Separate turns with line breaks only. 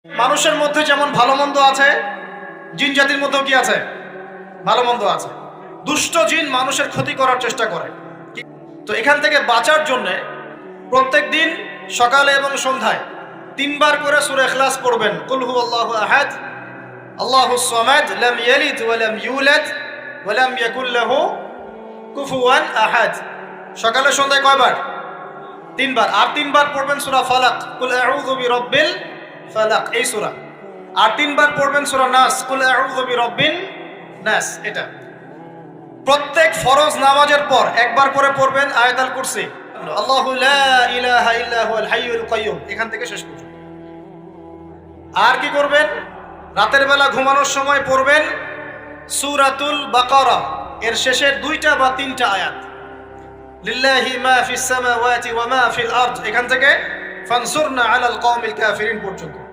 মানুষের মধ্যে যেমন ভালো মন্দ আছে, জিন জাতির মধ্যেও কি আছে? ভালো মন্দ আছে। দুষ্ট জিন মানুষের ক্ষতি করার চেষ্টা করে। তো এখান থেকে বাঁচার জন্য প্রত্যেক দিন সকালে এবং সন্ধ্যায় 3 বার করে সূরা ইখলাস পড়বেন। কুল হুয়াল্লাহু আহাদ, আল্লাহুস সামাদ, লাম ইয়ালিদ ওয়া লাম ইউলাদ ওয়া লাম ইয়াকুল লাহু কুফুয়ান আহাদ। সকালে সন্ধ্যায় কয়বার? 3 বার। আর 3 বার পড়বেন সূরা ফালাক, কুল আউযু বিরাব্বিল ফালাক, এই সূরা। আর 3 বার পড়বেন সূরা নাস, কুল আউযু বিরাব্বিন নাস। এটা প্রত্যেক ফরজ নামাজের পর একবার করে পড়বেন আয়াতুল কুরসি, আল্লাহু লা ইলাহা ইল্লা হুয়াল হাইয়ুল কাইয়্যুম, এখান থেকে শেষ পর্যন্ত। আর কি করবেন? রাতের বেলা ঘুমানোর সময় পড়বেন সূরাতুল বাকারা, এর শেষের 2টা বা 3টা আয়াত, লিল্লাহি মা ফিস সামাওয়াতি ওয়া মা ফিল আরদ, এখান থেকে ফানসুরনা আলাল কওমিল কাফিরিন পর্যন্ত।